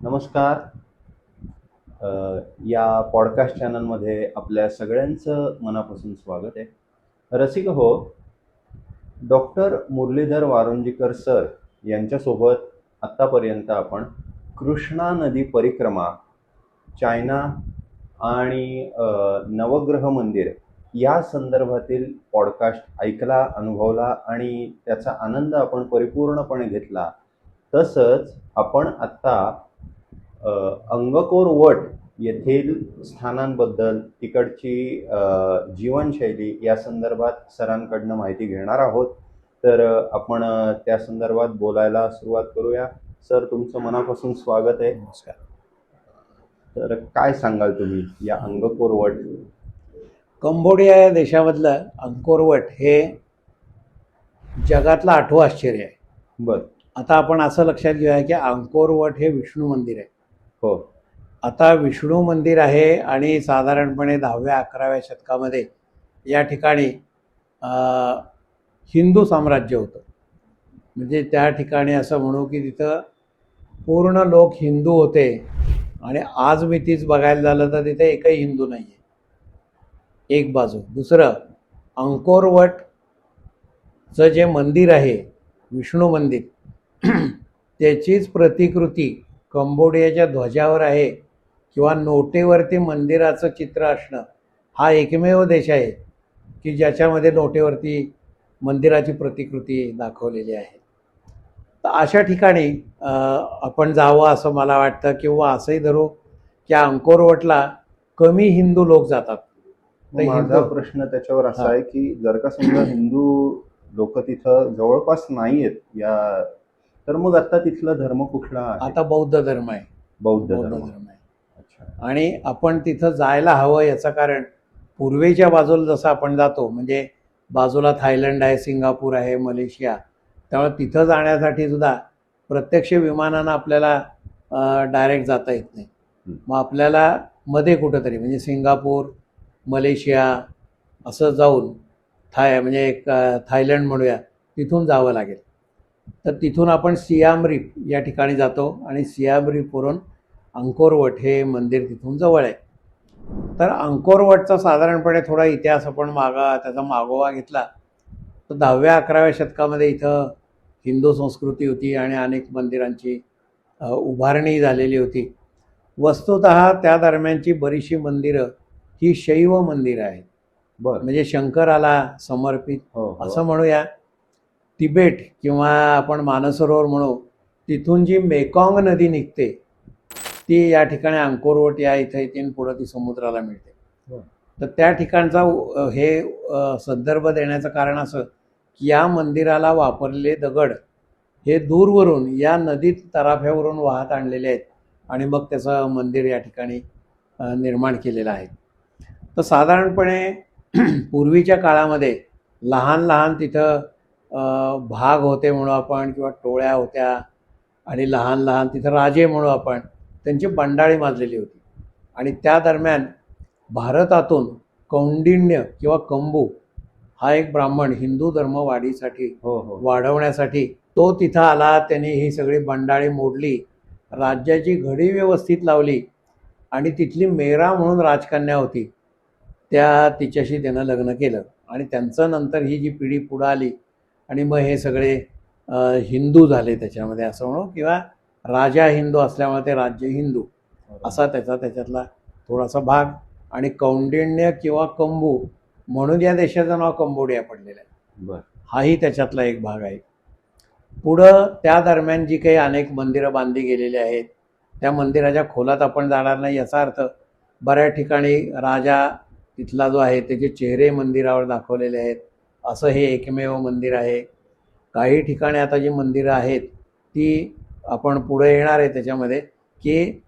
नमस्कार. अ, या पॉडकास्ट चॅनलमध्ये आपल्या सगळ्यांचं मनापासून स्वागत आहे. रसिक हो, डॉक्टर मुरलीधर वारुंजीकर सर यांच्यासोबत आत्तापर्यंत आपण कृष्णा नदी परिक्रमा, चायना आणि नवग्रह मंदिर या संदर्भातील पॉडकास्ट ऐकला, अनुभवला आणि त्याचा आनंद आपण परिपूर्णपणे घेतला. तसंच आपण आत्ता अंगकोर वट येथील स्थानांबद्दल, तिकडची जीवनशैली या संदर्भात सरांकडनं माहिती घेणार आहोत. तर आपण त्या संदर्भात बोलायला सुरुवात करूया. सर, तुमचं मनापासून स्वागत आहे. नमस्कार. तर काय सांगाल तुम्ही या अंगकोर वट? कंबोडिया या देशामधलं अंकोर वट हे जगातलं 8वं आश्चर्य आहे. बर. आता आपण असं लक्षात घेऊया की अंकोर वट हे विष्णू मंदिर आहे. हो. आता विष्णू मंदिर आहे आणि साधारणपणे 10व्या-11व्या शतकामध्ये या ठिकाणी हिंदू साम्राज्य होतं. म्हणजे त्या ठिकाणी असं म्हणू की तिथं पूर्ण लोक हिंदू होते आणि आज मी तीच बघायला झालं तर तिथे एकही हिंदू नाही आहे. एक बाजू. दुसरं, अंकोर वटचं जे मंदिर आहे विष्णू मंदिर त्याचीच प्रतिकृती कंबोडियाच्या ध्वजावर आहे किंवा नोटेवरती मंदिराचं चित्र असणं हा एकमेव देश आहे की ज्याच्यामध्ये नोटेवरती मंदिराची प्रतिकृती दाखवलेली आहे. तर अशा ठिकाणी आपण जावं असं मला वाटतं, किंवा असंही धरू की अंकोर वटला कमी हिंदू लोक जातात. माझा प्रश्न त्याच्यावर असा आहे की जर का समजा हिंदू लोक तिथं जवळपास नाहीयेत या, तर मग आता तिथला धर्म कुठला आहे? आता बौद्ध धर्म आहे. बौद्ध धर्म आहे. अच्छा. आणि आपण तिथं जायला हवं याचं कारण, पूर्वेच्या बाजूला जसं आपण जातो, म्हणजे बाजूला थायलंड आहे, सिंगापूर आहे, मलेशिया, त्यामुळे तिथं जाण्यासाठी सुद्धा प्रत्यक्ष विमानानं आपल्याला डायरेक्ट जाता येत नाही. मग आपल्याला मध्ये कुठंतरी म्हणजे सिंगापूर, मलेशिया असं जाऊन म्हणजे एक थायलंड म्हणूया, तिथून जावं लागेल. तर तिथून आपण सियाम रीप या ठिकाणी जातो आणि सियाम रीपवरून अंकोर वट हे मंदिर तिथून जवळ आहे. तर अंकोर वटचा साधारणपणे थोडा इतिहास आपण त्याचा मागोवा घेतला तर 10व्या-11व्या शतकामध्ये इथं हिंदू संस्कृती होती आणि अनेक मंदिरांची उभारणी झालेली होती. वस्तुतः त्या दरम्यानची बरीचशी मंदिरं ही शैव मंदिरं आहेत. म्हणजे शंकराला समर्पित असं म्हणूया. तिबेट किंवा आपण मानसरोवर म्हणू, तिथून जी मेकॉंग नदी निघते ती या ठिकाणी अंकोर वट या इथं येते, पुढं ती समुद्राला मिळते. तर त्या ठिकाणचा हे संदर्भ देण्याचं कारण असं की या मंदिराला वापरलेले दगड हे दूरवरून या नदीत तराफ्यावरून वाहत आणलेले आहेत आणि मग त्याचं मंदिर या ठिकाणी निर्माण केलेलं आहे. तर साधारणपणे पूर्वीच्या काळामध्ये लहान लहान तिथं भाग होते म्हणू आपण, किंवा टोळ्या होत्या, आणि लहान लहान तिथं राजे म्हणू आपण, त्यांची बंडाळी माजलेली होती. आणि त्या दरम्यान भारतातून कौंडिण्य किंवा कंबू हा एक ब्राह्मण हिंदू धर्म वाढवण्यासाठी तो तिथं आला. त्यांनी ही सगळी बंडाळी मोडली, राज्याची घडी व्यवस्थित लावली आणि तिथली मेरा म्हणून राजकन्या होती तिच्याशी त्यानं लग्न केलं. आणि त्यांचं नंतर ही जी पिढी पुढं आली आणि मग हे सगळे हिंदू झाले त्याच्यामध्ये असं म्हणू, किंवा राजा हिंदू असल्यामुळे ते राज्य हिंदू असा त्याच्यातला थोडासा भाग. आणि कौंडिण्य किंवा कंबू म्हणून या देशाचं नाव कंबोडिया पडलेलं आहे. हाही त्याच्यातला एक भाग आहे. पुढं त्या दरम्यान जी काही अनेक मंदिरं बांधली गेलेली आहेत त्या मंदिराच्या खोलात आपण जाणार नाही. याचा अर्थ बऱ्याच ठिकाणी राजा तिथला जो आहे त्याचे चेहरे मंदिरावर दाखवलेले आहेत. असं हे एकमेव मंदिर आहे. काही ठिकाणी आता जी मंदिरं आहेत ती आपण पुढे येणार आहे त्याच्यामध्ये, की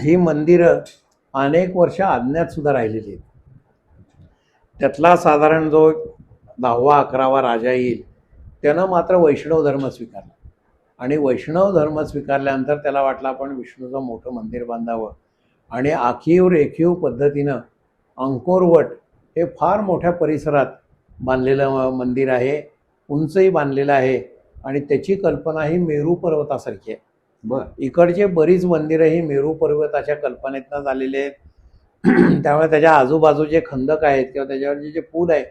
ही मंदिरं अनेक वर्ष अज्ञातसुद्धा राहिलेली आहेत. त्यातला साधारण जो 10वा-11वा राजा येईल त्यानं मात्र वैष्णव धर्म स्वीकारला. आणि वैष्णव धर्म स्वीकारल्यानंतर त्याला वाटलं आपण विष्णूचं मोठं मंदिर बांधावं. आणि आखीव रेखीव पद्धतीनं अंकोर वट हे फार मोठ्या परिसरात बांधलेलं मंदिर आहे, उंचही बांधलेलं आहे आणि त्याची कल्पना ही मेरू पर्वतासारखी आहे. बर. इकडचे बरीच मंदिरं ही मेरू पर्वताच्या कल्पनेतनं झालेली आहेत. त्यामुळे त्याच्या आजूबाजूचे खंदक आहेत किंवा त्याच्यावरचे जे पूल आहे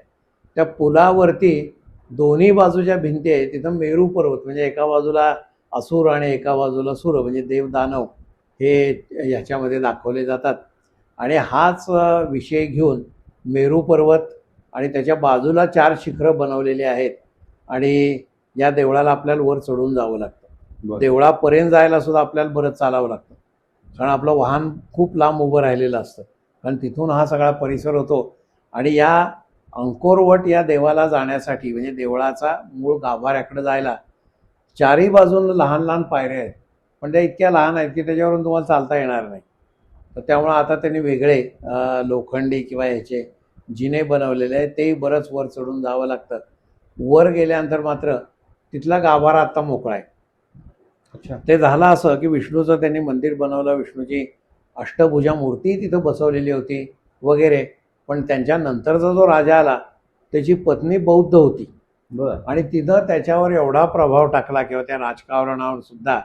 त्या पुलावरती दोन्ही बाजूच्या भिंती आहेत, तिथं मेरू पर्वत म्हणजे एका बाजूला असुर आणि एका बाजूला सुर म्हणजे देव दानव हे ह्याच्यामध्ये दाखवले जातात. आणि हाच विषय घेऊन मेरू पर्वत आणि त्याच्या बाजूला 4 शिखरं बनवलेली आहेत. आणि या देवळाला आपल्याला वर चढून जावं लागतं. बर. देवळापर्यंत जायला सुद्धा आपल्याला बरंच चालावं लागतं, कारण आपलं वाहन खूप लांब उभं राहिलेलं असतं, कारण तिथून हा सगळा परिसर होतो. आणि या अंकोरवट या देवाला जाण्यासाठी म्हणजे देवळाचा मूळ गाभाऱ्याकडे जायला 4ही बाजून लहान लहान पायऱ्या आहेत, पण त्या इतक्या लहान आहेत की त्याच्यावरून तुम्हाला चालता येणार नाही. तर त्यामुळं आता त्यांनी वेगळे लोखंडी किंवा ह्याचे जिने बनवलेले आहेत, तेही बरंच वर चढून जावं लागतं. वर गेल्यानंतर मात्र तिथला गाभारा आता मोकळा आहे. अच्छा. ते झालं असं की विष्णूचं त्यांनी मंदिर बनवलं, विष्णूची अष्टभुजा मूर्ती तिथं बसवलेली होती वगैरे. पण त्यांच्या नंतरचा जो राजा आला त्याची पत्नी बौद्ध होती बर. आणि तिनं त्याच्यावर एवढा प्रभाव टाकला किंवा त्या राजकारणावर सुद्धा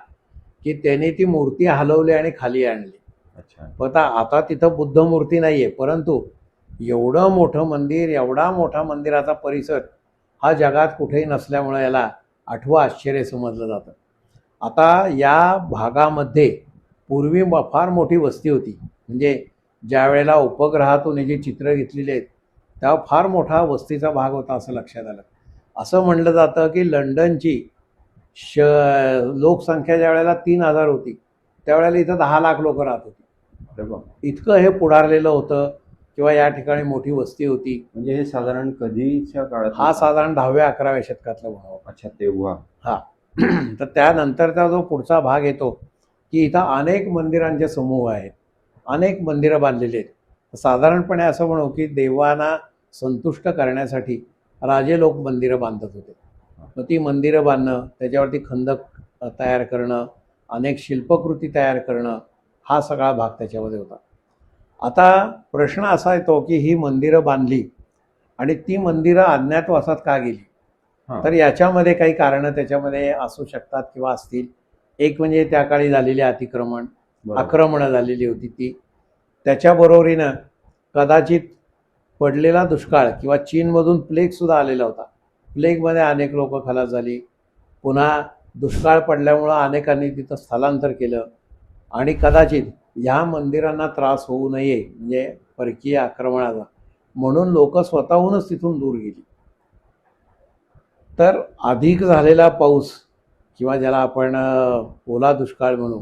की त्याने ती मूर्ती हलवली आणि खाली आणली. अच्छा. पण आता तिथं बुद्ध मूर्ती नाहीये, परंतु एवढं मोठं मंदिर, एवढा मोठा मंदिराचा परिसर हा जगात कुठेही नसल्यामुळे याला 8वं आश्चर्य समजलं जातं. आता या भागामध्ये पूर्वी फार मोठी वस्ती होती, म्हणजे ज्या वेळेला उपग्रहातून हे जे चित्र घेतलेली आहेत तेव्हा फार मोठा वस्तीचा भाग होता असं लक्षात आलं. असं म्हणलं जातं की लंडनची लोकसंख्या ज्या वेळेला 3000 होती त्यावेळेला इथं 10 लाख लोक राहत होती. अरे बाप. इतकं हे पुढारलेलं होतं किंवा या ठिकाणी मोठी वस्ती होती. म्हणजे हे साधारण कधीच्या काळात? हा साधारण 10व्या-11व्या शतकातला म्हणावं. अच्छा, तेव्हा. हा. तर त्यानंतरचा जो पुढचा भाग येतो की इथं अनेक मंदिरांचे समूह आहेत, अनेक मंदिरं बांधलेली आहेत. साधारणपणे असं म्हणू की देवांना संतुष्ट करण्यासाठी राजे लोक मंदिरं बांधत होते. मग ती मंदिरं बांधणं, त्याच्यावरती खंदक तयार करणं, अनेक शिल्पकृती तयार करणं, हा सगळा भाग त्याच्यामध्ये होता. आता प्रश्न असा येतो की ही मंदिरं बांधली आणि ती मंदिरं अज्ञातवासात का गेली? तर याच्यामध्ये काही कारणं त्याच्यामध्ये असू शकतात किंवा असतील. एक म्हणजे त्या काळी झालेली अतिक्रमण, आक्रमणं झालेली होती ती. त्याच्याबरोबरीनं कदाचित पडलेला दुष्काळ किंवा चीनमधून प्लेगसुद्धा आलेला होता. प्लेगमध्ये अनेक लोक खलास झाली. पुन्हा दुष्काळ पडल्यामुळं अनेकांनी तिथं स्थलांतर केलं आणि कदाचित ह्या मंदिरांना त्रास होऊ नये म्हणजे परकीय आक्रमणाचा म्हणून लोक स्वतःहूनच तिथून दूर गेली. तर अधिक झालेला पाऊस किंवा ज्याला आपण ओला दुष्काळ म्हणू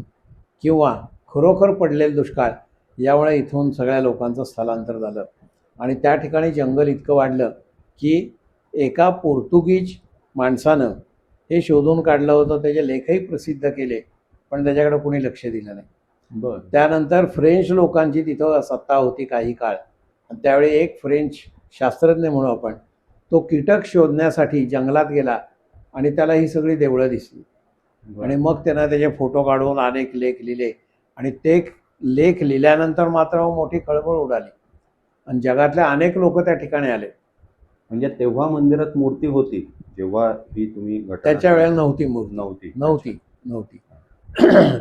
किंवा खरोखर पडलेला दुष्काळ यामुळे इथून सगळ्या लोकांचं स्थलांतर झालं. आणि त्या ठिकाणी जंगल इतकं वाढलं की एका पोर्तुगीज माणसानं हे शोधून काढलं होतं, त्याचे लेखही प्रसिद्ध केले, पण त्याच्याकडे कोणी लक्ष दिलं नाही. बरं. त्यानंतर फ्रेंच लोकांची तिथं सत्ता होती काही काळ. त्यावेळी एक फ्रेंच शास्त्रज्ञ म्हणू आपण, तो कीटक शोधण्यासाठी जंगलात गेला आणि त्याला ही सगळी देवळं दिसली. आणि मग त्यानं त्याचे फोटो काढून अनेक लेख लिहिले आणि ते लेख लिहिल्यानंतर मात्र मोठी खळबळ उडाली आणि जगातले अनेक लोक त्या ठिकाणी आले. म्हणजे तेव्हा मंदिरात मूर्ती होती जेव्हा ही तुम्ही त्याच्या वेळेला नव्हती मूर्ती, नव्हती.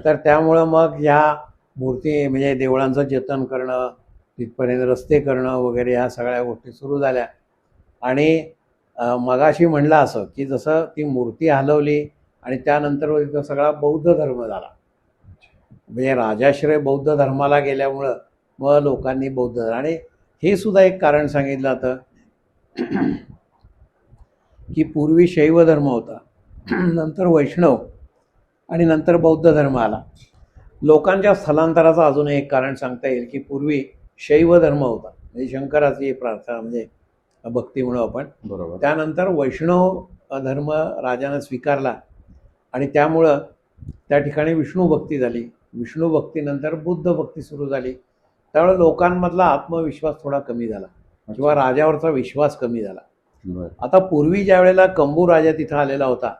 तर त्यामुळं मग ह्या मूर्ती म्हणजे देवळांचं जतन करणं, तिथपर्यंत रस्ते करणं वगैरे ह्या सगळ्या गोष्टी सुरू झाल्या. आणि मगाशी म्हणलं असं की जसं ती मूर्ती हलवली आणि त्यानंतर तिथं सगळा बौद्ध धर्म झाला. म्हणजे राजाश्रय बौद्ध धर्माला गेल्यामुळं मग लोकांनी बौद्ध धर्म, आणि हे सुद्धा एक कारण सांगितलं जातं की पूर्वी शैव धर्म होता, नंतर वैष्णव आणि नंतर बौद्ध धर्म आला. लोकांच्या स्थलांतराचं अजून एक कारण सांगता येईल की पूर्वी शैव धर्म होता, म्हणजे शंकराची प्रार्थना म्हणजे भक्ती म्हणू आपण. बरोबर. त्यानंतर वैष्णव धर्म राजानं स्वीकारला आणि त्यामुळं त्या ठिकाणी विष्णू भक्ती झाली. विष्णू भक्तीनंतर बुद्ध भक्ती सुरू झाली. त्यामुळे लोकांमधला आत्मविश्वास थोडा कमी झाला किंवा राजावरचा विश्वास कमी झाला. आता पूर्वी ज्या वेळेला कंबू राजा तिथं आलेला होता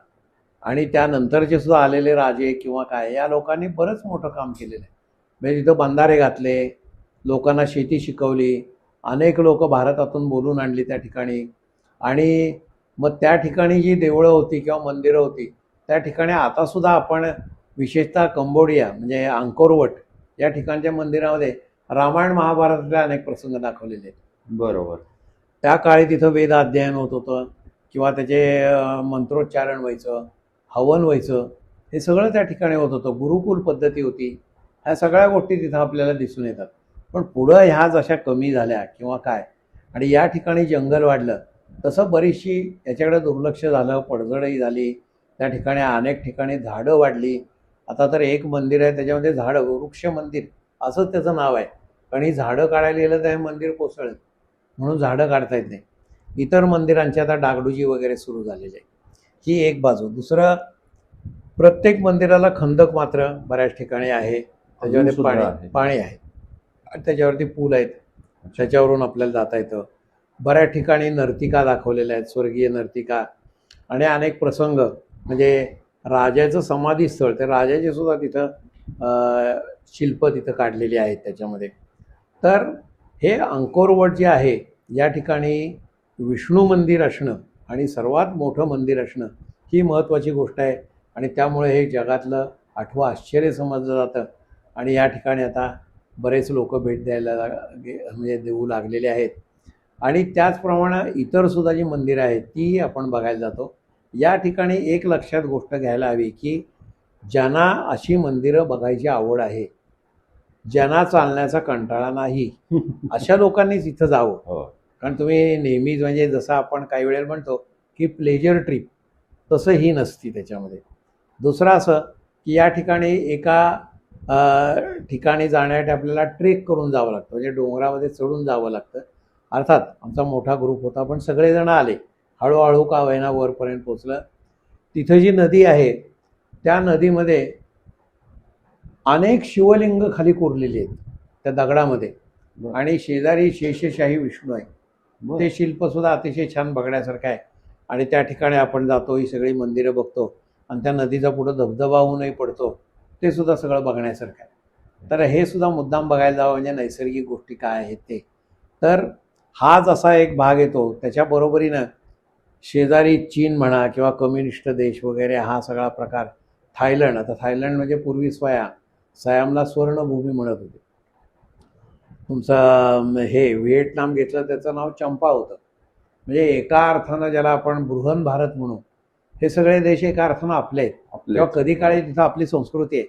आणि त्यानंतरचे सुद्धा आलेले राजे किंवा काय, या लोकांनी बरंच मोठं काम केलेलं आहे. म्हणजे तिथं बंधारे घातले, लोकांना शेती शिकवली, अनेक लोक भारतातून बोलून आणली त्या ठिकाणी. आणि मग त्या ठिकाणी जी देवळं होती किंवा मंदिरं होती त्या ठिकाणी आतासुद्धा आपण विशेषतः कंबोडिया म्हणजे अंकोरवट या ठिकाणच्या मंदिरामध्ये रामायण महाभारतातले अनेक प्रसंग दाखवलेले आहेत. बरोबर. त्या काळी तिथं वेद अध्ययन होत होतं किंवा त्याचे मंत्रोच्चारण व्हायचं, हवन व्हायचं, हे सगळं त्या ठिकाणी होत होतं. गुरुकुल पद्धती होती. ह्या सगळ्या गोष्टी तिथं आपल्याला दिसून येतात. पण पुढं ह्या जशा कमी झाल्या किंवा काय आणि या ठिकाणी जंगल वाढलं तसं बरीचशी याच्याकडे दुर्लक्ष झालं, पडझडही झाली. त्या ठिकाणी अनेक ठिकाणी झाडं वाढली. आता तर एक मंदिर आहे त्याच्यामध्ये झाडं, वृक्ष मंदिर असंच त्याचं नाव आहे. कारण ही झाडं काढायला गेलं तर हे मंदिर कोसळेल म्हणून झाडं काढता येत नाही. इतर मंदिरांची आता डागडुजी वगैरे सुरू झालेली आहे. ही एक बाजू. दुसरं, प्रत्येक मंदिराला खंदक मात्र बऱ्याच ठिकाणी आहे. त्याच्यामध्ये सुद्धा आहे. पाणी आहे आणि त्याच्यावरती पूल आहेत, त्याच्यावरून आपल्याला जाता येतं. बऱ्याच ठिकाणी नर्तिका दाखवलेल्या आहेत, स्वर्गीय नर्तिका, आणि अनेक प्रसंग म्हणजे राजाचं समाधीस्थळ, ते राजाचे सुद्धा तिथं शिल्प तिथं काढलेली आहेत त्याच्यामध्ये. तर हे अंकोरवट जे आहे या ठिकाणी विष्णू मंदिर असणं आणि सर्वात मोठं मंदिर असणं ही महत्त्वाची गोष्ट आहे. आणि त्यामुळे हे जगातलं 8वं आश्चर्य समजलं जातं. आणि या ठिकाणी आता बरेच लोक भेट द्यायला म्हणजे देऊ लागलेले आहेत. आणि त्याचप्रमाणे इतरसुद्धा जी मंदिरं आहेत तीही आपण बघायला जातो. या ठिकाणी एक लक्षात गोष्ट घ्यायला हवी की ज्यांना अशी मंदिरं बघायची आवड आहे, ज्यांना चालण्याचा कंटाळा नाही, अशा लोकांनीच इथं जावं. हो. कारण तुम्ही नेहमीच म्हणजे जसं आपण काही वेळेला म्हणतो की प्लेजर ट्रिप, तसं ही नसती त्याच्यामध्ये. दुसरं असं की या ठिकाणी एका ठिकाणी जाण्यासाठी आपल्याला ट्रेक करून जावं लागतं, म्हणजे डोंगरामध्ये चढून जावं लागतं. अर्थात आमचा मोठा ग्रुप होता पण सगळेजण आले, हळूहळू का होईना वरपर्यंत पोचलं. तिथं जी नदी आहे त्या नदीमध्ये अनेक शिवलिंग खाली कोरलेली आहेत त्या दगडामध्ये. बरं. आणि शेजारी शेषशाही विष्णू आहे. बरं. ते शिल्पसुद्धा अतिशय छान बघण्यासारखं आहे. आणि त्या ठिकाणी आपण जातो, ही सगळी मंदिरं बघतो आणि त्या नदीचा पुढं धबधबा होऊनही पडतो, ते सुद्धा सगळं बघण्यासारखं आहे. तर हे सुद्धा मुद्दाम बघायला जावं, म्हणजे नैसर्गिक गोष्टी काय आहेत ते. तर हा जसा एक भाग येतो, त्याच्याबरोबरीनं शेजारी चीन म्हणा किंवा कम्युनिस्ट देश वगैरे हा सगळा प्रकार. थायलंड, आता थायलंड म्हणजे पूर्वी सयामला सुवर्णभूमी म्हणत होते. तुमचं हे व्हिएटनाम घेतलं त्याचं नाव चंपा होतं. म्हणजे एका अर्थानं ज्याला आपण बृहन भारत म्हणू, हे सगळे देश एका अर्थानं आपले आहेत किंवा कधी काळी तिथं आपली संस्कृती आहे.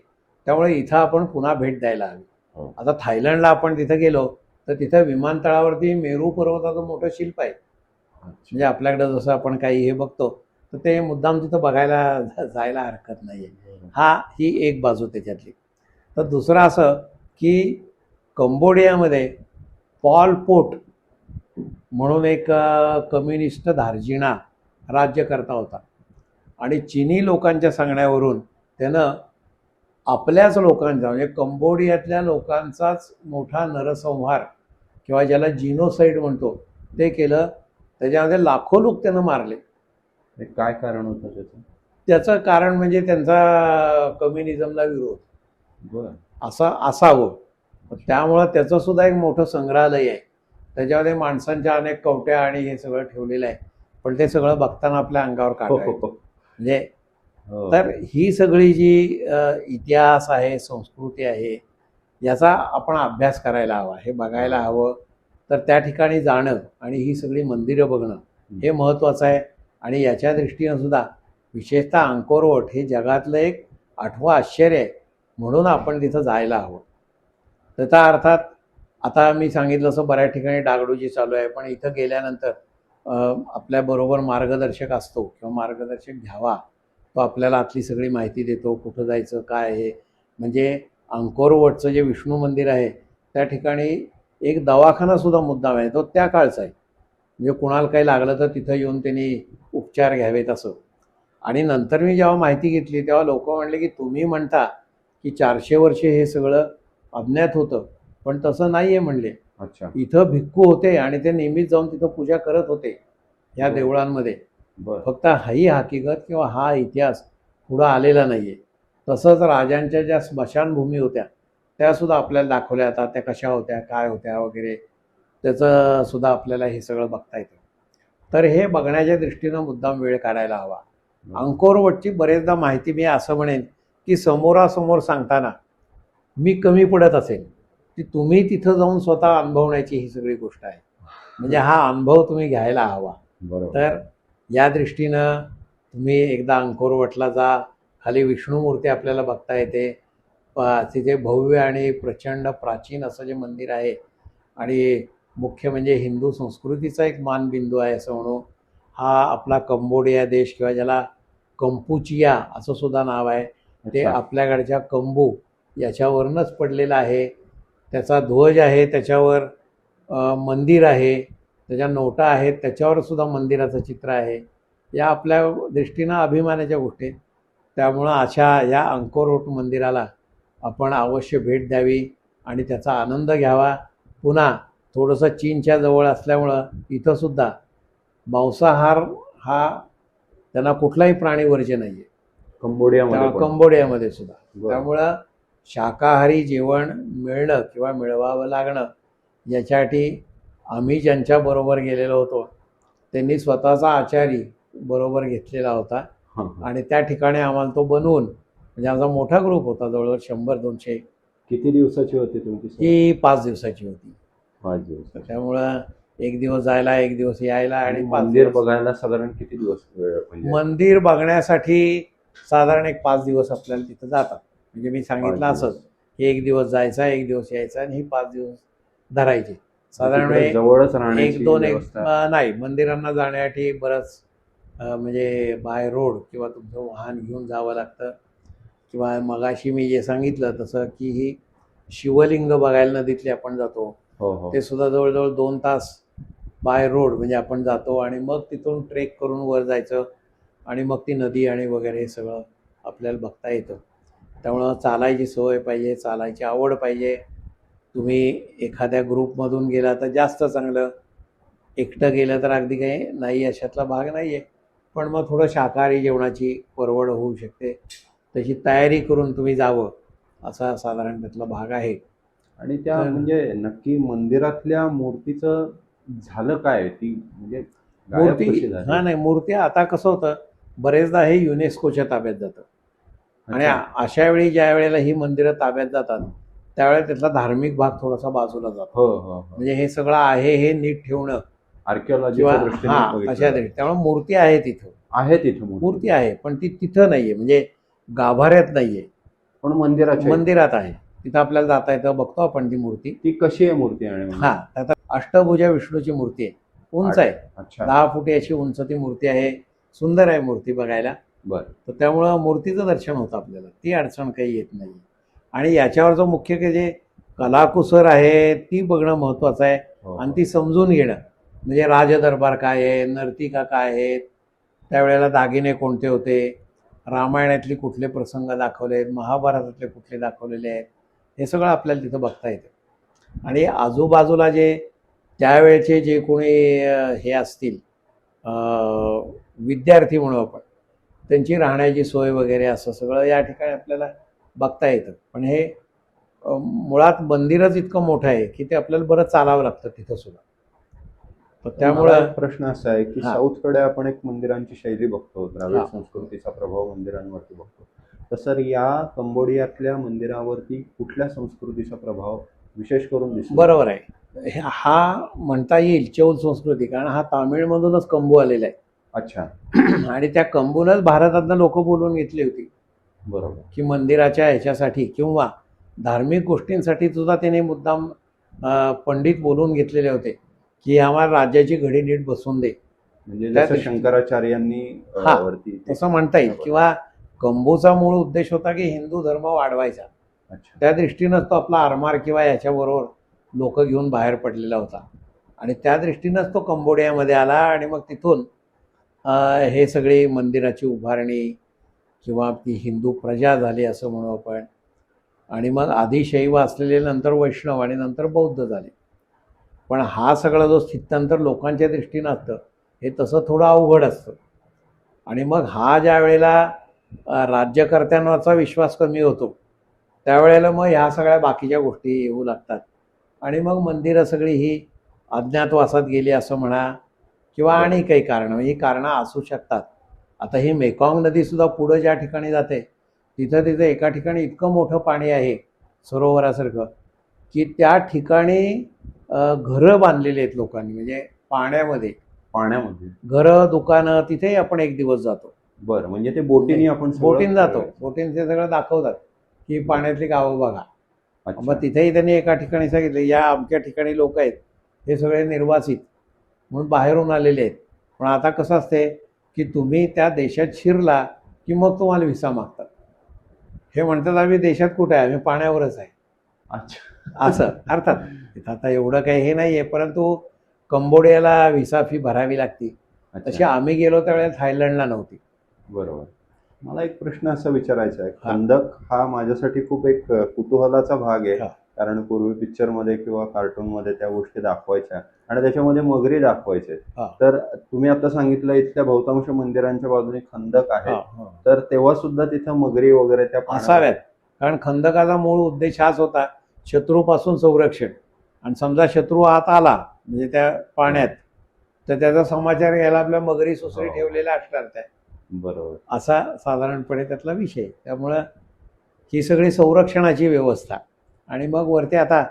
त्यामुळे इथं आपण पुन्हा भेट द्यायला हवी. हो. आता थायलंडला आपण तिथं गेलो तर तिथं विमानतळावरती मेरू पर्वताचं मोठं शिल्प आहे. म्हणजे आपल्याकडे जसं आपण काही हे बघतो तर ते मुद्दाम तिथं बघायला जायला हरकत नाही आहे. ही एक बाजू त्याच्यातली. तर दुसरं असं की कंबोडियामध्ये पॉल पोट म्हणून एक कम्युनिस्ट धार्जिणा राज्यकर्ता होता. आणि चिनी लोकांच्या सांगण्यावरून त्यानं आपल्याच लोकांचा म्हणजे कंबोडियातल्या लोकांचाच मोठा नरसंहार किंवा ज्याला जिनोसाईड म्हणतो ते केलं. त्याच्यामध्ये लाखो लोक त्यानं मारले. हे काय कारण होतं त्याचं? त्याचं कारण म्हणजे त्यांचा कम्युनिझमला विरोध बरं. असावं. त्यामुळं त्याचं सुद्धा एक मोठं संग्रहालय आहे. त्याच्यामध्ये माणसांच्या अनेक कवट्या आणि हे सगळं ठेवलेलं आहे. पण ते सगळं बघताना आपल्या अंगावर काटा येतो. म्हणजे तर ही सगळी जी इतिहास आहे, संस्कृती आहे, याचा आपण अभ्यास करायला हवा, हे बघायला हवं. तर त्या ठिकाणी जाणं आणि ही सगळी मंदिरं बघणं हे महत्त्वाचं आहे. आणि याच्या दृष्टीनं सुद्धा विशेषतः अंकोरवट हे जगातलं एक 8वं आश्चर्य आहे म्हणून आपण तिथं जायला हवं. त्याचा अर्थात आता मी सांगितलं असं बऱ्याच ठिकाणी डागडुजी चालू आहे, पण इथं गेल्यानंतर आपल्याबरोबर मार्गदर्शक असतो किंवा मार्गदर्शक घ्यावा, तो आपल्याला आतली सगळी माहिती देतो, कुठं जायचं काय आहे. म्हणजे अंकोरवटचं जे विष्णू मंदिर आहे त्या ठिकाणी एक दवाखानासुद्धा मुद्दाम आहे, तो त्या काळचा आहे. म्हणजे कुणाला काही लागलं तर तिथं येऊन त्यांनी उपचार घ्यावेत असं. आणि नंतर मी जेव्हा माहिती घेतली तेव्हा लोक म्हणले की तुम्ही म्हणता की 400 वर्षे हे सगळं अज्ञात होतं, पण तसं नाही आहे म्हणले. अच्छा. इथं भिक्खू होते आणि ते नेहमीच जाऊन तिथं पूजा करत होते या देवळांमध्ये. फक्त ही हकीकत किंवा हा इतिहास पुढं आलेला नाही आहे. तसंच राजांच्या ज्या स्मशानभूमी होत्या त्यासुद्धा आपल्याला दाखवल्या जातात, त्या कशा होत्या काय होत्या वगैरे, त्याचं सुद्धा आपल्याला हे सगळं बघता येतं. तर हे बघण्याच्या दृष्टीनं मुद्दाम वेळ काढायला हवा. अंकोरवटची बरेचदा माहिती मी असं म्हणेन की समोरासमोर सांगताना मी कमी पडत असेल की तुम्ही तिथं जाऊन स्वतः अनुभवण्याची ही सगळी गोष्ट आहे. म्हणजे हा अनुभव तुम्ही घ्यायला हवा. बरोबर. तर या दृष्टीनं तुम्ही एकदा अंकोरवटला जा. खाली विष्णू मूर्ती आपल्याला बघता येते. तिथे भव्य आणि प्रचंड प्राचीन असं जे मंदिर आहे आणि मुख्य म्हणजे हिंदू संस्कृतीचा एक मानबिंदू आहे असं म्हणू. हा आपला कंबोडिया देश किंवा ज्याला कंपुचिया असं सुद्धा नाव आहे, ते अच्छा. आपल्याकडच्या कंबू याच्यावरूनच पडलेलं आहे. त्याचा ध्वज आहे, त्याच्यावर मंदिर आहे, त्याच्या नोटा आहेत, त्याच्यावर सुद्धा मंदिराचं चित्र आहे. या आपल्या दृष्टीनं अभिमानाच्या गोष्टी आहेत. त्यामुळं अशा या अंकोरवट मंदिराला आपण अवश्य भेट द्यावी आणि त्याचा आनंद घ्यावा. पुन्हा थोडंसं चीनच्या जवळ असल्यामुळं इथंसुद्धा मांसाहार हा त्यांना कुठलाही प्राणीवर्ज्य नाही आहे कंबोडियामध्ये पण. कंबोडियामध्ये सुद्धा. बरं. त्यामुळं शाकाहारी जेवण मिळणं किंवा मिळवावं लागणं याच्यासाठी आम्ही ज्यांच्याबरोबर गेलेलो होतो त्यांनी स्वतःचा आचारी बरोबर घेतलेला होता हां, हां. आणि त्या ठिकाणी आम्हाला तो बनवून, म्हणजे आमचा मोठा ग्रुप होता, जवळजवळ 100-200. किती दिवसाची होती तुमची सहल? ही 5 दिवसाची होती. 5 दिवस. त्यामुळं एक दिवस जायला, एक दिवस यायला आणि आणि 5 मंदिर दिवस. बघायला साधारण किती दिवस वेळ म्हणजे? मंदिर बघण्यासाठी साधारण एक 5 दिवस आपल्याला तिथं जातात. म्हणजे मी सांगितलं 5 असंच दिवस. की एक दिवस जायचा, एक दिवस यायचा आणि ही 5 दिवस धरायचे. साधारण तिकडे जवळच राहण्याची 1-2 व्यवस्था? नाही, मंदिरांना जाण्यासाठी बरंच म्हणजे बाय रोड किंवा तुमचं वाहन घेऊन जावं लागतं. किंवा मगाशी मी जे सांगितलं तसं की ही शिवलिंग बघायला नदीतले आपण जातो, हो, हो. ते सुद्धा जवळजवळ 2 तास बाय रोड म्हणजे आपण जातो आणि मग तिथून ट्रेक करून वर जायचं आणि मग ती नदी आणि वगैरे हे सगळं आपल्याला बघता येतं. त्यामुळं चालायची सवय पाहिजे, चालायची आवड पाहिजे. तुम्ही एखाद्या ग्रुपमधून गेला तर जास्त चांगलं, एकटं गेलं तर अगदी काही नाही अशातला भाग नाही आहे. पण मग थोडं शाकाहारी जेवणाची परवड होऊ शकते, तशी तयारी करून तुम्ही जावं असा साधारण त्यातला भाग आहे. आणि त्या तर म्हणजे नक्की मंदिरातल्या मूर्तीचं झालं काय? ती म्हणजे गायब मूर्ती कशी झाली? नाही, मूर्ती आता कसं होतं, बरेचदा हे युनेस्कोच्या ताब्यात जातं आणि अच्छा. अशा वेळी ज्या वेळेला ही मंदिरं ताब्यात जातात त्यावेळेला त्यातला धार्मिक भाग थोडासा बाजूला जातो. हो, हो, हो. म्हणजे हे सगळं आहे हे नीट ठेवणं किंवा आर्किओलॉजीच्या दृष्टीने हां बघितलं अशा जातं. त्यामुळे मूर्ती आहे तिथं. आहे तिथं मूर्ती. मूर्ती आहे पण ती तिथं नाहीये, म्हणजे गाभाऱ्यात नाहीये, पण मंदिराच्या मंदिरात आहे. तिथं आपल्याला जाता येतं, बघतो आपण ती मूर्ती. ती कशी आहे मूर्ती? आणि म्हणजे? हा आता अष्टभुजा विष्णूची मूर्ती आहे, उंच आहे, अच्छा. 10 फूट याची उंच ती मूर्ती आहे. सुंदर आहे मूर्ती बघायला. बरं. तर त्यामुळं मूर्तीचं दर्शन होतं आपल्याला, ती अडचण काही येत नाही. आणि याच्यावरचं मुख्य की जे कलाकुसर आहे ती बघणं महत्त्वाचं आहे हो, आणि हो. ती समजून घेणं. म्हणजे राजदरबार काय आहे, नर्तिका काय आहेत, त्यावेळेला दागिने कोणते होते, रामायणातले कुठले प्रसंग दाखवले आहेत, महाभारतातले कुठले दाखवलेले आहेत, हे सगळं आपल्याला तिथं बघता येतं. आणि आजूबाजूला जे त्यावेळेचे जे कोणी हे असतील विद्यार्थी म्हणू आपण, त्यांची राहण्याची सोय वगैरे असं सगळं या ठिकाणी आपल्याला बघता येतं. पण हे मुळात मंदिरच इतकं मोठं आहे की ते आपल्याला बरं चालावं लागतं तिथं सुद्धा. तर मला त्यामुळं एक प्रश्न असा आहे की हां. साऊथकडे आपण एक मंदिरांची शैली बघतो, द्राविड हां. संस्कृतीचा प्रभाव मंदिरांवरती बघतो. तर सर या कंबोडियातल्या मंदिरावरती कुठल्या संस्कृतीचा प्रभाव विशेष करून दिसतो? बरोबर आहे. हा म्हणता येईल चौल संस्कृती, कारण हा तामिळमधूनच कंबू आलेला आहे. अच्छा. आणि त्या कंबूनच भारतातनं लोक बोलवून घेतली होती बरोबर. की मंदिराच्या ह्याच्यासाठी किंवा धार्मिक गोष्टींसाठी सुद्धा त्याने मुद्दाम पंडित बोलवून घेतलेले होते की आम्हाला राज्याची घडी नीट बसवून दे. म्हणजे त्या जसं दृष्टी- शंकराचार्यांनी हां, वरती ते- तसं म्हणता येईल. किंवा कंबूचा मूळ उद्देश होता की हिंदू धर्म वाढवायचा. अच्छा. त्या दृष्टीनंच तो आपला आरमार किंवा याच्याबरोबर लोक घेऊन बाहेर पडलेला होता आणि त्या दृष्टीनंच तो कंबोडियामध्ये आला आणि मग तिथून हे सगळी मंदिराची उभारणी किंवा ती हिंदू प्रजा झाली असं म्हणू आपण. आणि मग आधी शैव असलेले नंतर वैष्णव आणि नंतर बौद्ध झाले. पण हा सगळा जो स्थित्यंतर लोकांच्या दृष्टीनं असतं हे तसं थोडं अवघड असतं. आणि मग हा ज्या वेळेला राज्यकर्त्यांवरचा विश्वास कमी होतो त्यावेळेला मग ह्या सगळ्या बाकीच्या गोष्टी येऊ लागतात आणि मग मंदिरं सगळी ही अज्ञातवासात गेली असं म्हणा किंवा आणि काही कारणं, ही कारणं असू शकतात. आता ही मेकॉंग नदीसुद्धा पुढं ज्या ठिकाणी जाते तिथं तिथं एका ठिकाणी इतकं मोठं पाणी आहे सरोवरासारखं की त्या ठिकाणी घरं बांधलेली आहेत लोकांनी, म्हणजे पाण्यामध्ये पाण्यामध्ये. घरं दुकानं, तिथेही आपण एक दिवस जातो. बरं, म्हणजे ते बोटीने आपण सगळं बोटीन जातो, फिरायचं. बोटीन ते सगळं दाखवतात की पाण्यातली गावं बघा. अच्छा. मग तिथेही त्यांनी एका ठिकाणी सांगितलं या अमक्या ठिकाणी लोक आहेत, हे सगळे निर्वासित म्हणून बाहेरून आलेले आहेत. पण आता कसं असते की तुम्ही त्या देशात शिरला की मग तुम्हाला व्हिसा मागतात. हे म्हणतात आम्ही देशात कुठे आहे, आम्ही पाण्यावरच आहे. अच्छा. असं अर्थात तिथं आता एवढं काही हे नाही आहे, परंतु कंबोडियाला व्हिसा फी भरावी लागती. अच्छा. तशी आम्ही गेलो त्यावेळेला थायलंडला नव्हती. बरोबर. मला एक प्रश्न असा विचारायचा आहे. हा. खंदक हा माझ्यासाठी खूप एक कुतूहलाचा भाग आहे. हा. कारण पूर्वी पिक्चरमध्ये किंवा कार्टूनमध्ये त्या गोष्टी दाखवायच्या आणि त्याच्यामध्ये मगरी दाखवायचे. हा. तर तुम्ही आता सांगितलं इथल्या बहुतांश मंदिरांच्या बाजूने खंदक आहे. हा, हा. तर तेव्हा सुद्धा तिथं मगरी वगैरे त्या पाण्यात- असाव्यात, कारण खंदकाचा मूळ उद्देश हाच होता शत्रूपासून संरक्षण. आणि समजा शत्रू आत आला म्हणजे त्या पाण्यात, तर त्याचा समाचार घ्यायला आपल्या मगरी सुसरी हो. ठेवलेल्या असणार त्या, बरोबर. असा साधारणपणे त्यातला विषय. त्यामुळं ही सगळी संरक्षणाची व्यवस्था. आणि मग वरती आता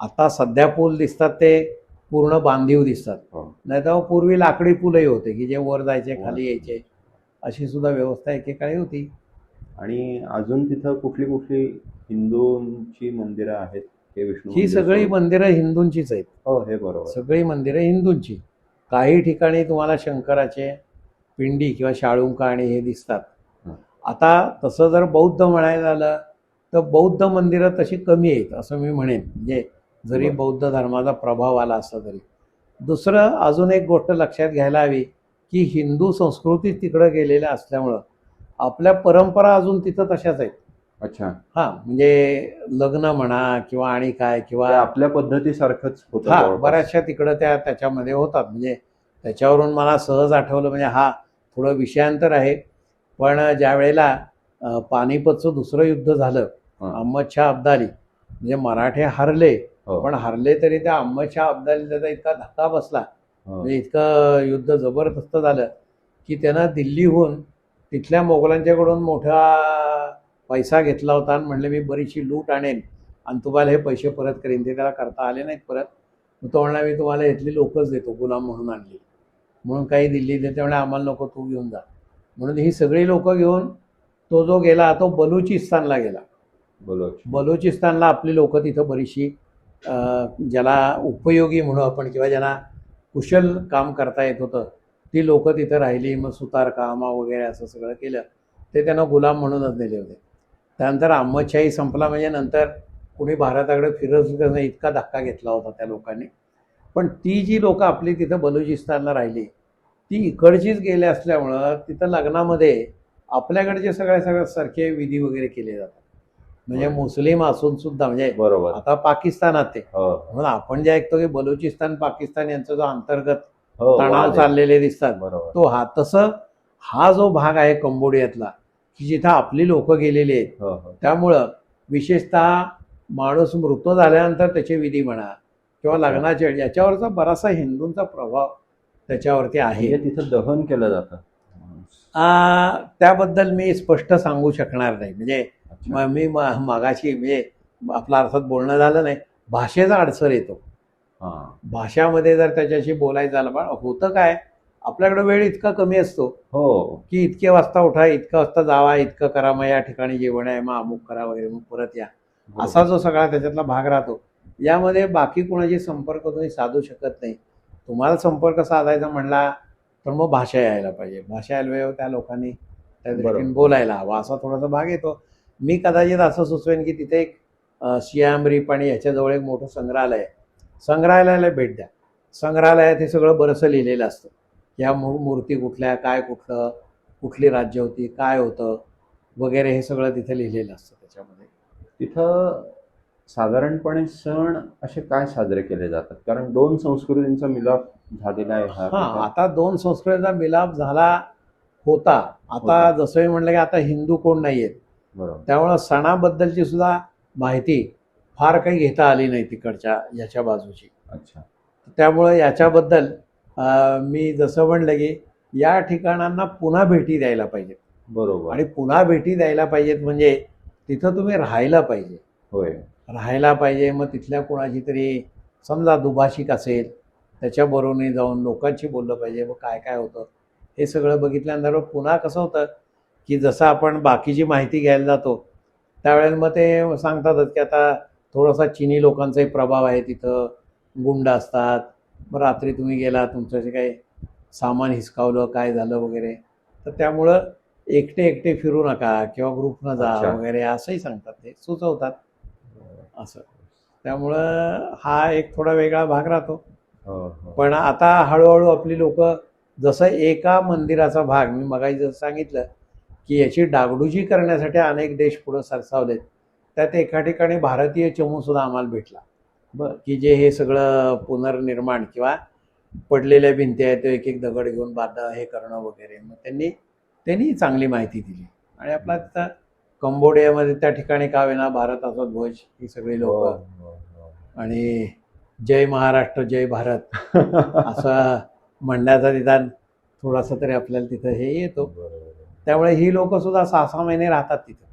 आता सध्या पूल दिसतात ते पूर्ण बांधीव दिसतात, हो. नाही तर पूर्वी लाकडी पूलही होते की जे वर जायचे वर. खाली यायचे, अशी सुद्धा व्यवस्था एकेकाळी होती. आणि अजून तिथं कुठली कुठली हिंदूंची मंदिरं आहेत? हे विष्णू ही मंदिर सगळी सोडून. मंदिरं हिंदूंचीच आहेत. हो, हे बरोबर. सगळी मंदिरं हिंदूंची. काही ठिकाणी तुम्हाला शंकराचे पिंडी किंवा शाळुंका आणि हे दिसतात. हं. आता तसं जर बौद्ध म्हणायला झालं तर बौद्ध मंदिरं तशी कमी आहेत असं मी म्हणेन, म्हणजे जरी बरं. बौद्ध धर्माचा प्रभाव आला असला तरी. दुसरं अजून एक गोष्ट लक्षात घ्यायला हवी की हिंदू संस्कृती तिकडं गेलेल्या असल्यामुळं आपल्या परंपरा अजून तिथं तशाच आहेत. अच्छा. हां, म्हणजे लग्न म्हणा किंवा आणि काय ते किंवा आपल्या पद्धतीसारखंच होतं हा जवळपास. बऱ्याचशा तिकडं त्याच्यामध्ये होतात. म्हणजे त्याच्यावरून मला सहज आठवलं, म्हणजे हा थोडं विषयांतर आहे, पण ज्या वेळेला पानिपतचं दुसरं युद्ध झालं, हं. अहमद शाह अब्दाली, म्हणजे मराठे हरले, हो. पण हरले तरी त्या अहमद शाह अब्दाली त्याचा इतका धक्का बसला, हो. म्हणजे इतकं युद्ध जबरदस्त झालं की त्यानं दिल्लीहून तिथल्या मोगलांच्याकडून मोठा पैसा घेतला होता आणि म्हणले मी बरीचशी लूट आणेन आणि तुम्हाला हे पैसे परत करेन. ते त्याला करता आले नाहीत परत. मग तो म्हणला मी तुम्हाला इथली लोकच देतो गुलाम म्हणून आणली, म्हणून काही दिल्ली देते म्हणे आम्हाला नको, तू घेऊन जा. म्हणून ही सगळी लोकं घेऊन तो जो गेला तो बलुचिस्तानला गेला. बलुचिस्तानला आपली लोकं तिथं बरीचशी ज्याला उपयोगी म्हणू आपण किंवा ज्यांना कुशल काम करता येत होतं ती लोकं तिथं राहिली. मग सुतारकाम वगैरे असं सगळं केलं. ते त्यांना गुलाम म्हणूनच नेले होते. त्यानंतर अहमदशाही संपला, म्हणजे नंतर कुणी भारताकडे फिरत नाही इतका धक्का घेतला होता त्या लोकांनी. पण ती जी लोकं आपली तिथं बलुचिस्तानला राहिली ती इकडचीच गेले असल्यामुळं तिथं लग्नामध्ये आपल्याकडचे सगळ्या सारखे विधी वगैरे केले जातात. म्हणजे मुस्लिम असून सुद्धा, म्हणजे बरोबर. आता पाकिस्तानात ते, हो. म्हणून आपण जे ऐकतो की बलुचिस्तान पाकिस्तान यांचा जो अंतर्गत हो, तणाव वाद आहे. चाललेले दिसतात, बरोबर. तो हा तसं हा जो भाग आहे कंबोडियातला की जिथं आपली लोकं गेलेली आहेत, हो, हो. त्यामुळं विशेषतः माणूस मृत झाल्यानंतर त्याचे विधी म्हणा किंवा अच्छा. लग्नाचे याच्यावरचा बराचसा हिंदूंचा प्रभाव त्याच्यावरती आहे. म्हणजे तिथं दहन केलं जातं. त्याबद्दल मी स्पष्ट सांगू शकणार नाही. म्हणजे अच्छा. मी मागाशी म्हणजे आपलं अर्थात बोलणं झालं नाही, भाषेचा अडसर येतो. हां. भाषामध्ये जर त्याच्याशी बोलायचं झालं, पण होतं काय आपल्याकडे वेळ इतका कमी असतो हो. की इतके वाजता उठा, इतकं वाजता जावा, इतकं करा, मग या ठिकाणी जेवण आहे, मग अमुक करा वगैरे, मग परत या, असा जो सगळा त्याच्यातला भाग राहतो. यामध्ये बाकी कोणाशी संपर्क तुम्ही साधू शकत नाही. तुम्हाला संपर्क साधायचा म्हणला तर मग भाषा यायला पाहिजे. भाषा यायला त्या लोकांनी त्या दृष्टीने बरोबर. बोलायला हवा, असा थोडासा भाग येतो. मी कदाचित असं सुचवेन की तिथे एक सियाम रिप आणि ह्याच्याजवळ एक मोठं संग्रहालयाला भेट द्या. संग्रहालयात हे सगळं बरंचसं लिहिलेलं असतं. ह्या मूर्ती कुठल्या, काय कुठलं, कुठली राज्य होती, काय होतं वगैरे, हे सगळं तिथे लिहिलेलं असतं त्याच्यामध्ये. तिथं साधारणपणे सण असे काय साजरे केले जातात? कारण दोन संस्कृतींचा मिलाप झालेला आहे हा हां, ठिकाण. आता दोन संस्कृतीचा मिलाप झाला होता. आता जसं मी म्हटलं की आता हिंदू कोण नाही आहेत, बरोबर. त्यामुळं सणाबद्दलची सुद्धा माहिती फार काही घेता आली नाही तिकडच्या याच्या बाजूची. अच्छा. त्यामुळं याच्याबद्दल मी जसं म्हणलं की या ठिकाणांना पुन्हा भेटी द्यायला पाहिजे. बरोबर. आणि पुन्हा भेटी द्यायला पाहिजेत म्हणजे तिथं तुम्ही राहायला पाहिजे. होय. राहायला पाहिजे. मग तिथल्या कोणाची तरी समजा दुभाषिक असेल त्याच्याबरोबरही जाऊन लोकांशी बोललं पाहिजे. मग काय काय होतं हे सगळं बघितल्यानंतर पुन्हा कसं होतं की जसं आपण बाकीची माहिती घ्यायला जातो त्यावेळेला मग ते सांगतातच की आता थोडासा चिनी लोकांचाही प्रभाव आहे तिथं, गुंड असतात. मग रात्री तुम्ही गेला तुमचं जे काही सामान हिसकावलं काय झालं वगैरे, तर त्यामुळं एकटे एकटे फिरू नका किंवा ग्रुपनं जा अच्छा. वगैरे असंही सांगतात, ते सुचवतात असं. त्यामुळं हा एक थोडा वेगळा भाग राहतो. हो, हो. पण आता हळूहळू आपली लोक जसं एका मंदिराचा भाग मी मगाशी जसं सांगितलं की याची डागडुजी करण्यासाठी अनेक देश पुढे सरसावलेत, त्यात एका ठिकाणी भारतीय चमू सुद्धा आम्हाला भेटला बरं. की जे हे सगळं पुनर्निर्माण किंवा पडलेल्या भिंती आहेत ते एक एक दगड घेऊन बांधणं हे करणं वगैरे, मग त्यांनी चांगली माहिती दिली. आणि आपला तिथं कंबोडियामध्ये त्या ठिकाणी का होईना भारताचा ध्वज ही सगळी हो, लोक हो, हो. आणि जय महाराष्ट्र जय भारत असं म्हणण्याचा निदान थोडासा तरी आपल्याला तिथं हे येतो. बरोबर. त्यामुळे ही लोक सुद्धा 6-6 महिने राहतात तिथं,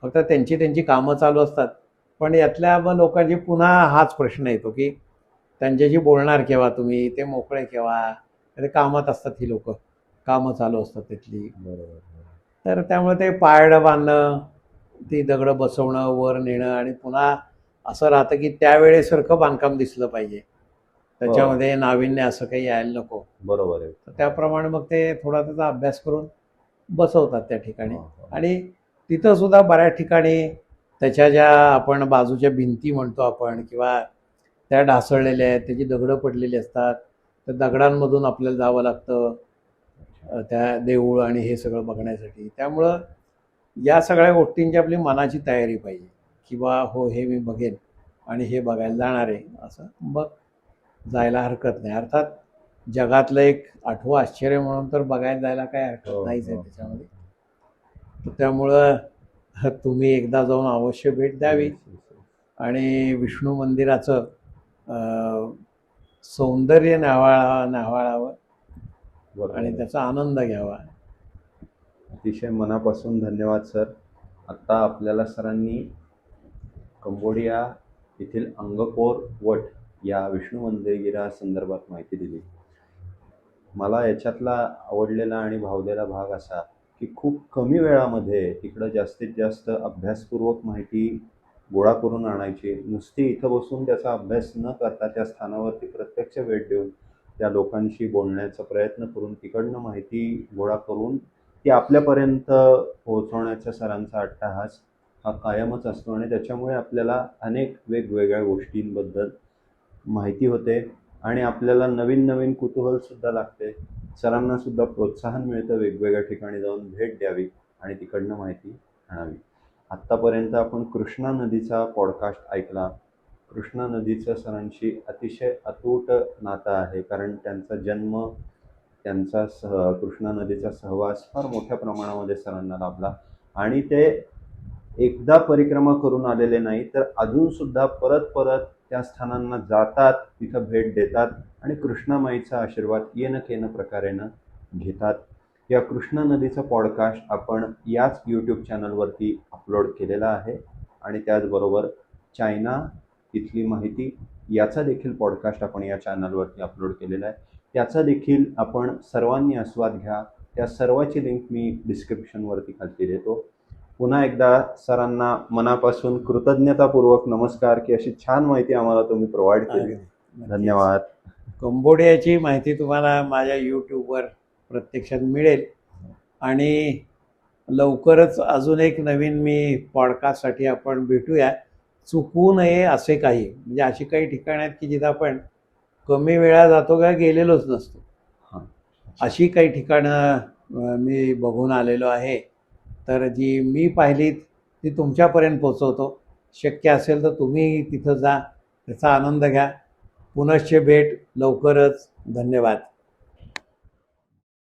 फक्त त्यांची कामं चालू असतात. पण यातल्या मग लोकांची पुन्हा हाच प्रश्न येतो की त्यांच्याशी बोलणार केव्हा तुम्ही, ते मोकळे केव्हा, ते कामात असतात ही लोक, कामं चालू असतात तिथली. बरोबर. तर त्यामुळे ते पायडं बांधणं, ती दगडं बसवणं, वर नेणं आणि पुन्हा असं राहतं की त्यावेळेसारखं बांधकाम दिसलं पाहिजे, त्याच्यामध्ये नाविन्य असं काही यायला नको. बरोबर आहे. तर त्याप्रमाणे मग ते थोडा त्याचा अभ्यास करून बसवतात त्या ठिकाणी. हो, हो. आणि तिथं सुद्धा बऱ्याच ठिकाणी त्याच्या ज्या आपण बाजूच्या भिंती म्हणतो आपण किंवा त्या ढासळलेल्या आहेत, त्याची दगडं पडलेली असतात, त्या दगडांमधून आपल्याला जावं लागतं त्या देऊळ आणि हे सगळं बघण्यासाठी. त्यामुळं या सगळ्या गोष्टींची आपली मनाची तयारी पाहिजे की बा हो हे मी बघेन आणि हे बघायला जाणार आहे, असं मग जायला हरकत नाही. अर्थात जगातलं एक 8वं आश्चर्य म्हणून तर बघायला जायला काही हरकत हो, नाहीच आहे हो. त्याच्यामध्ये. तर त्यामुळं तुम्ही एकदा जाऊन अवश्य भेट द्यावी आणि विष्णू मंदिराचं सौंदर्य न्याहाळावं बरोबर. आणि त्याचा आनंद घ्यावा. अतिशय मनापासून धन्यवाद सर. आत्ता आपल्याला सरांनी कंबोडिया येथील अंगकोर वट या विष्णू मंदिरासंदर्भात माहिती दिली. मला याच्यातला आवडलेला आणि भावलेला भाग असा की खूप कमी वेळामध्ये तिकडं जास्तीत जास्त अभ्यासपूर्वक माहिती गोळा करून आणायची. नुसती इथं बसून त्याचा अभ्यास न करता त्या स्थानावरती प्रत्यक्ष भेट देऊन त्या लोकांशी बोलण्याचा प्रयत्न करून तिकडनं माहिती गोळा करून ती आपल्यापर्यंत पोहोचवण्याचा सरांचा अट्टाहास हा कायमच असतो आणि त्याच्यामुळे आपल्याला अनेक वेगवेगळ्या गोष्टींबद्दल माहिती होते आणि आपल्याला नवीन नवीन कुतूहलसुद्धा लागते. सरांनासुद्धा प्रोत्साहन मिळतं वेगवेगळ्या ठिकाणी जाऊन भेट द्यावी आणि तिकडनं माहिती आणावी. आत्तापर्यंत आपण कृष्णा नदीचा पॉडकास्ट ऐकला. कृष्णा नदीचं सरांशी अतिशय अतूट नातं आहे, कारण त्यांचा जन्म, त्यांचा कृष्णा नदीचा सहवास फार मोठ्या प्रमाणामध्ये सरांना लाभला आणि ते एकदा परिक्रमा करून आलेले नाही, तर अजूनसुद्धा परत परत त्या स्थानांना जातात, तिथं भेट देतात आणि कृष्णामाईचा आशीर्वाद येणं केनं प्रकारेनं घेतात. या कृष्णा नदीचा पॉडकास्ट आपण याच यूट्यूब चॅनलवरती अपलोड केलेला आहे आणि त्याचबरोबर चायना तिथली माहिती याचा देखील पॉडकास्ट आपण या चॅनलवरती अपलोड केलेला आहे. त्याचा देखील आपण सर्वांनी आस्वाद घ्या. त्या सर्वाची लिंक मी डिस्क्रिप्शनवरती खाली देतो. पुन्हा एकदा सरांना मनापासून कृतज्ञतापूर्वक नमस्कार की अशी छान माहिती आम्हाला तुम्ही प्रोव्हाइड केली. धन्यवाद. कंबोडियाची माहिती तुम्हाला माझ्या यूट्यूबवर प्रत्यक्षात मिळेल आणि लवकरच अजून एक नवीन मी पॉडकास्टसाठी आपण भेटूया. चुकू नये असे काही, म्हणजे अशी काही ठिकाणं आहेत की जिथं आपण कमी वेळा जातो का गेलेलोच नसतो, हां. अशी काही ठिकाणं मी बघून आलेलो आहे. तर जी मी पाहिलीत ती तुमच्यापर्यंत पोचवतो. शक्य असेल तर तुम्ही तिथं जा, त्याचा आनंद घ्या. पुनश्च भेट लवकरच. धन्यवाद.